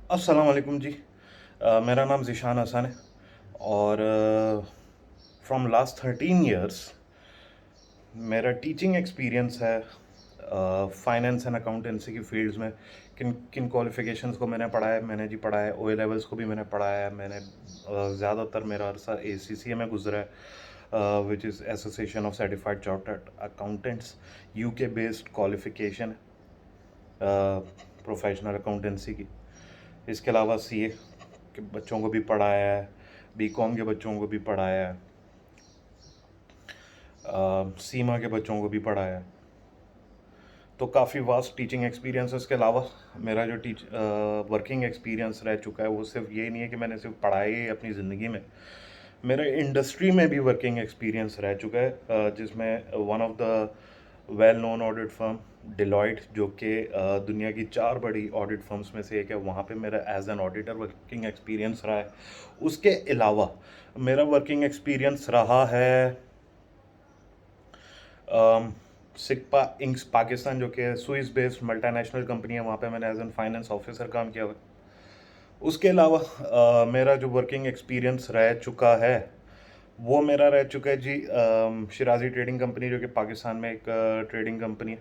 अस्सलाम वालेकुम जी। मेरा नाम ज़ीशान हसन है और फ्रॉम लास्ट 13 ईयर्स मेरा टीचिंग एक्सपीरियंस है फाइनेंस एंड अकाउंटेंसी की फील्ड्स में। किन किन क्वालिफ़िकेशंस को मैंने पढ़ा है, मैंने जी पढ़ा है, ओ लेवल्स को भी मैंने पढ़ा है। मैंने ज़्यादातर मेरा अरसा ACCA में गुजरा है, which is association of certified chartered accountants. UK based qualification है प्रोफेशनल अकाउंटेंसी की। इसके अलावा CA के बच्चों को भी पढ़ाया है, BCom के बच्चों को भी पढ़ाया है, सीमा के बच्चों को भी पढ़ाया है। तो काफ़ी वास्ट टीचिंग एक्सपीरियंस है। इसके अलावा मेरा जो वर्किंग एक्सपीरियंस रह चुका है वो सिर्फ ये नहीं है कि मैंने सिर्फ पढ़ाई है अपनी ज़िंदगी में। मेरे इंडस्ट्री में भी वर्किंग एक्सपीरियंस रह चुका है, जिसमें one of the well known audit firm Deloitte, जो कि दुनिया की 4 बड़ी ऑडिट फर्म्स में से एक है, वहाँ पे मेरा as an auditor working experience रहा है। उसके अलावा मेरा वर्किंग एक्सपीरियंस रहा है सिक्पा इंक्स पाकिस्तान, जो कि स्विस बेस्ड मल्टीनेशनल कंपनी है। वहाँ पे मैंने एज एन फाइनेंस ऑफिसर काम किया हुआ है। उसके अलावा मेरा जो वर्किंग एक्सपीरियंस रह चुका है वो मेरा रह चुका है जी शिराजी ट्रेडिंग कंपनी, जो कि पाकिस्तान में एक ट्रेडिंग कंपनी है।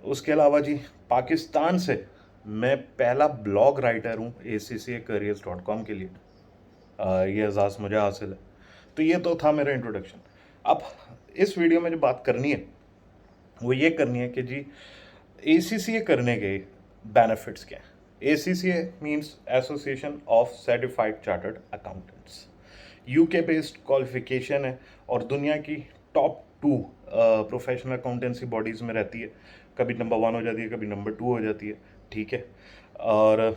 उसके अलावा जी पाकिस्तान से मैं पहला ब्लॉग राइटर हूँ ACCAcareers.com के लिए। ये एजाज़ मुझे हासिल है। तो ये तो था मेरा इंट्रोडक्शन। अब इस वीडियो में जो बात करनी है वो ये करनी है कि जी ACCA करने के बेनिफिट्स क्या हैं। ACCA means association of certified chartered accountants. UK based qualification है और दुनिया की टॉप 2 प्रोफेशनल अकाउंटेंसी बॉडीज़ में रहती है। कभी नंबर 1 हो जाती है, कभी नंबर 2 हो जाती है, ठीक है। और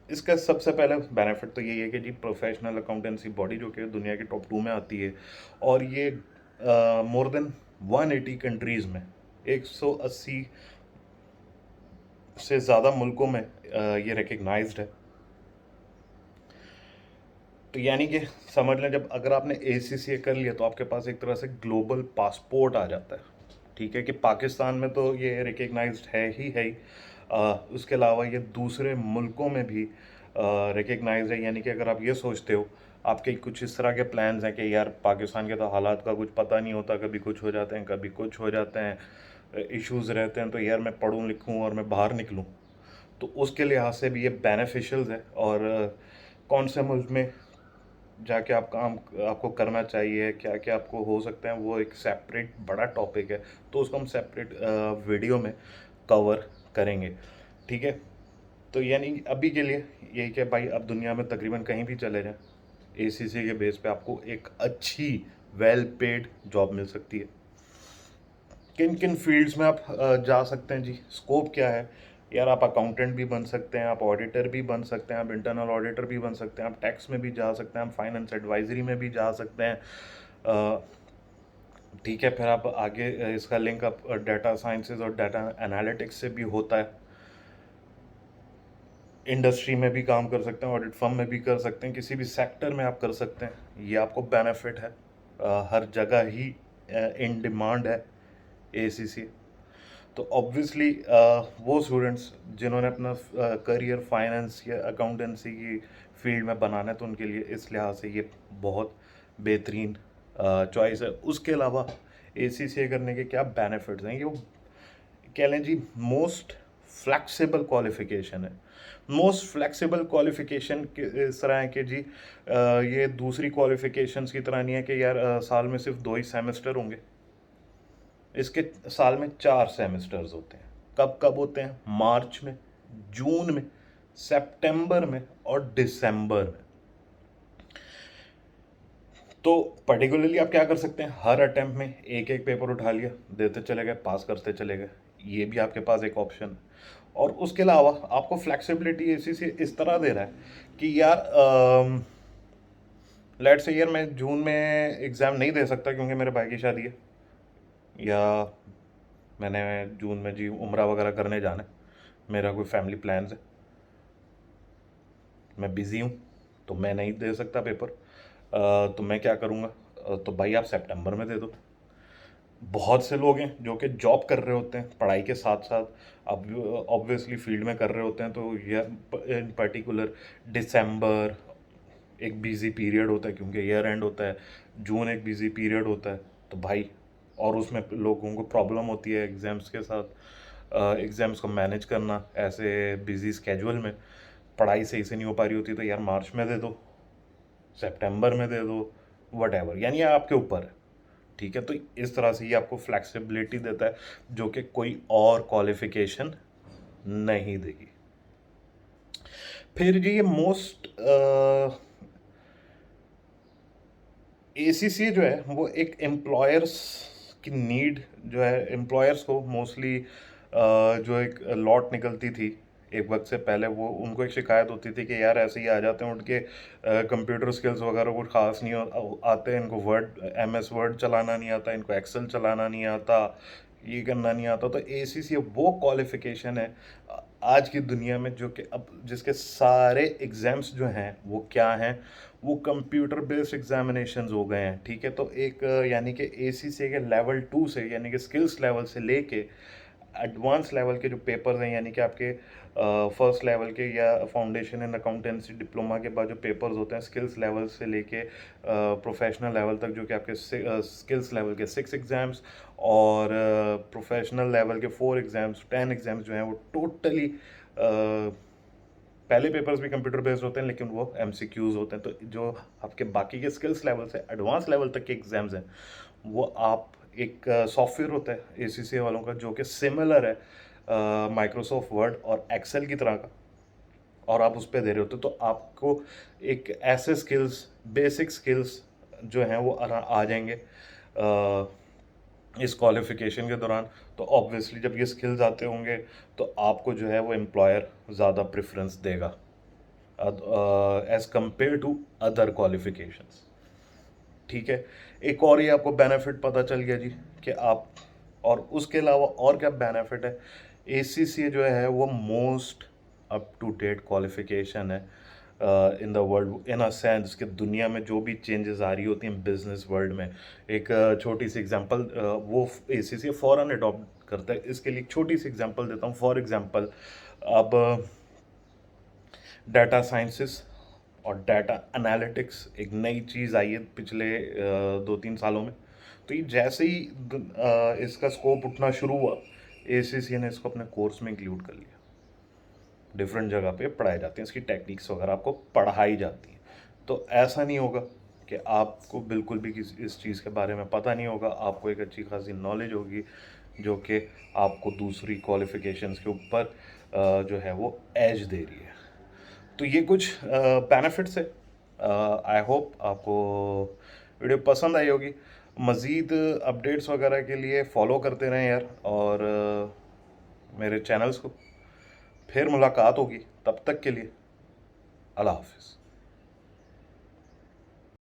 इसका सबसे पहले बेनिफिट तो यही है कि जी प्रोफेशनल अकाउंटेंसी बॉडी जो कि दुनिया के टॉप 2 में आती है और ये मोर देन 180 कंट्रीज़ में 180 से ज़्यादा मुल्कों में ये रिकग्नाइज्ड है। तो यानी कि समझ लें, जब अगर आपने ACCA कर लिया तो आपके पास एक तरह से ग्लोबल पासपोर्ट आ जाता है, ठीक है। कि पाकिस्तान में तो ये रिकग्नाइज्ड है ही। उसके अलावा ये दूसरे मुल्कों में भी रिकग्नाइज्ड है। यानी कि अगर आप ये सोचते हो, आपके कुछ इस तरह के प्लान्स हैं कि यार पाकिस्तान के तो हालात का कुछ पता नहीं होता, कभी कुछ हो जाते हैं, कभी कुछ हो जाते हैं, इश्यूज़ रहते हैं, तो यार मैं पढ़ूँ लिखूँ और मैं बाहर निकलूँ, तो उसके लिहाज से भी ये बेनिफिशियल है। और कौन से मुल्क में जाके आप काम आपको करना चाहिए, क्या क्या आपको हो सकता है, वो एक सेपरेट बड़ा टॉपिक है। तो उसको हम सेपरेट वीडियो में कवर करेंगे, ठीक है। तो यानी अभी के लिए यही कि भाई आप दुनिया में तकरीबन कहीं भी चले जाएं, ACCA के बेस पे आपको एक अच्छी वेल पेड जॉब मिल सकती है। किन किन फील्ड्स में आप जा सकते हैं जी, स्कोप क्या है। यार आप अकाउंटेंट भी बन सकते हैं, आप ऑडिटर भी बन सकते हैं, आप इंटरनल ऑडिटर भी बन सकते हैं, आप टैक्स में भी जा सकते हैं, आप फाइनेंस एडवाइजरी में भी जा सकते हैं, ठीक है। फिर आप आगे इसका लिंक आप डाटा साइंसेज और डाटा एनालिटिक्स से भी होता है। इंडस्ट्री में भी काम कर सकते हैं, ऑडिट फर्म में भी कर सकते हैं, किसी भी सेक्टर में आप कर सकते हैं। ये आपको बेनिफिट है, हर जगह ही इन डिमांड है ACCA। तो ऑब्वियसली वो स्टूडेंट्स जिन्होंने अपना करियर फाइनेंस या अकाउंटेंसी की फील्ड में बनाना है, तो उनके लिए इस लिहाज से ये बहुत बेहतरीन चॉइस है। उसके अलावा ACCA करने के क्या बेनिफिट्स हैं, ये वो कह लें जी मोस्ट फ्लैक्सिबल क्वालिफिकेशन है। मोस्ट फ्लैक्सिबल क्वालिफिकेशन इस तरह है कि जी ये दूसरी क्वालिफिकेशंस की तरह नहीं है कि यार साल में सिर्फ 2 ही सेमेस्टर होंगे। इसके साल में 4 सेमेस्टर्स होते हैं। कब कब होते हैं? मार्च में, जून में, सितंबर में और दिसंबर में। तो पर्टिकुलरली आप क्या कर सकते हैं, हर अटेम्प्ट में एक एक पेपर उठा लिया, देते चले गए, पास करते चले गए। ये भी आपके पास एक ऑप्शन है। और उसके अलावा आपको फ्लेक्सिबिलिटी इसी से इस तरह दे रहा है कि यार लेट्स से यार मैं जून में एग्ज़ाम नहीं दे सकता क्योंकि मेरे भाई की शादी है, या मैंने जून में जी उम्रा वगैरह करने जाना है, मेरा कोई फैमिली प्लान्स है, मैं बिज़ी हूँ, तो मैं नहीं दे सकता पेपर। तो मैं क्या करूँगा, तो भाई आप सितंबर में दे दो। बहुत से लोग हैं जो कि जॉब कर रहे होते हैं पढ़ाई के साथ साथ, अब ऑब्वियसली फील्ड में कर रहे होते हैं, तो यह इन पर्टिकुलर दिसंबर एक बिजी पीरियड होता है क्योंकि ईयर एंड होता है, जून एक बिजी पीरियड होता है, तो भाई और उसमें लोगों को प्रॉब्लम होती है एग्ज़ाम्स के साथ, एग्ज़ाम्स को मैनेज करना ऐसे बिजी स्केजुअल में, पढ़ाई सही से नहीं हो पा रही होती, तो यार मार्च में दे दो, सितंबर में दे दो, वट एवर, यानी ये आपके ऊपर है। ठीक है, तो इस तरह से ये आपको फ्लेक्सिबिलिटी देता है जो कि कोई और क्वालिफिकेशन नहीं देगी। फिर जी ये मोस्ट एसीसी जो है वो एक एम्प्लॉयर्स की नीड जो है, एम्प्लॉयर्स को मोस्टली जो एक लॉट निकलती थी एक वक्त से पहले, वो उनको एक शिकायत होती थी कि यार ऐसे ही आ जाते हैं उनके कंप्यूटर स्किल्स वगैरह कुछ खास नहीं आते, इनको वर्ड एमएस वर्ड चलाना नहीं आता, इनको एक्सेल चलाना नहीं आता, ये करना नहीं आता। तो एसीसी वो क्वालिफिकेशन है आज की दुनिया में जो कि अब जिसके सारे एग्ज़ाम्स जो हैं वो क्या हैं, वो कंप्यूटर बेस्ड एग्जामिनेशंस हो गए हैं। ठीक है, तो एक यानी कि एसीसी के लेवल 2 से यानी कि स्किल्स लेवल से लेके एडवांस लेवल के जो पेपर्स हैं, यानी कि आपके फर्स्ट लेवल के या फाउंडेशन इन अकाउंटेंसी डिप्लोमा के बाद जो पेपर्स होते हैं स्किल्स लेवल से लेके प्रोफेशनल लेवल तक, जो कि आपके स्किल्स लेवल के 6 एग्ज़ाम्स और प्रोफेशनल लेवल के 4 एग्ज़ाम्स 10 एग्ज़ाम्स जो हैं वो टोटली, पहले पेपर्स भी कंप्यूटर बेस्ड होते हैं लेकिन वो एमसीक्यूज होते हैं। तो जो आपके बाकी के स्किल्स लेवल से एडवांस लेवल तक के एग्जाम्स हैं वो आप एक सॉफ्टवेयर होता है एसीसी वालों का जो कि सिमिलर है माइक्रोसॉफ्ट वर्ड और एक्सेल की तरह का, और आप उस पर दे रहे होते, तो आपको एक ऐसे स्किल्स, बेसिक स्किल्स जो हैं वो आ जाएंगे इस क्वालिफिकेशन के दौरान। तो ऑब्वियसली जब ये स्किल्स आते होंगे तो आपको जो है वो एम्प्लॉयर ज़्यादा प्रेफरेंस देगा as compare to other qualifications. ठीक है, एक और ये आपको बेनिफिट पता चल गया जी कि आप, और उसके अलावा और क्या बेनिफिट है, एसीसी जो है वो most up to date qualification है in the world, in a sense कि दुनिया में जो भी चेंजेस आ रही होती हैं बिजनेस वर्ल्ड में। एक छोटी सी एग्जांपल, वो एसीसी फ़ौरन अडॉप्ट करता है, इसके लिए एक छोटी सी एग्जांपल देता हूँ। फॉर एग्जांपल अब डाटा साइंसेस और डाटा एनालिटिक्स एक नई चीज़ आई है पिछले 2-3 सालों में। तो ये जैसे ही इसका स्कोप उठना शुरू हुआ, एसीसी ने इसको अपने कोर्स में इंक्लूड कर लिया। डिफरेंट जगह पे पढ़ाई जाती हैं, इसकी टेक्निक्स वगैरह आपको पढ़ाई जाती हैं। तो ऐसा नहीं होगा कि आपको बिल्कुल भी किसी इस चीज़ के बारे में पता नहीं होगा, आपको एक अच्छी खासी नॉलेज होगी जो कि आपको दूसरी क्वालिफिकेशंस के ऊपर जो है वो एज दे रही है। तो ये कुछ बेनिफिट्स है। आई होप आपको वीडियो पसंद आई होगी। मज़ीद अपडेट्स वगैरह के लिए फॉलो करते रहें यार, और मेरे चैनल्स को। फिर मुलाकात होगी, तब तक के लिए अल्लाह हाफिज़।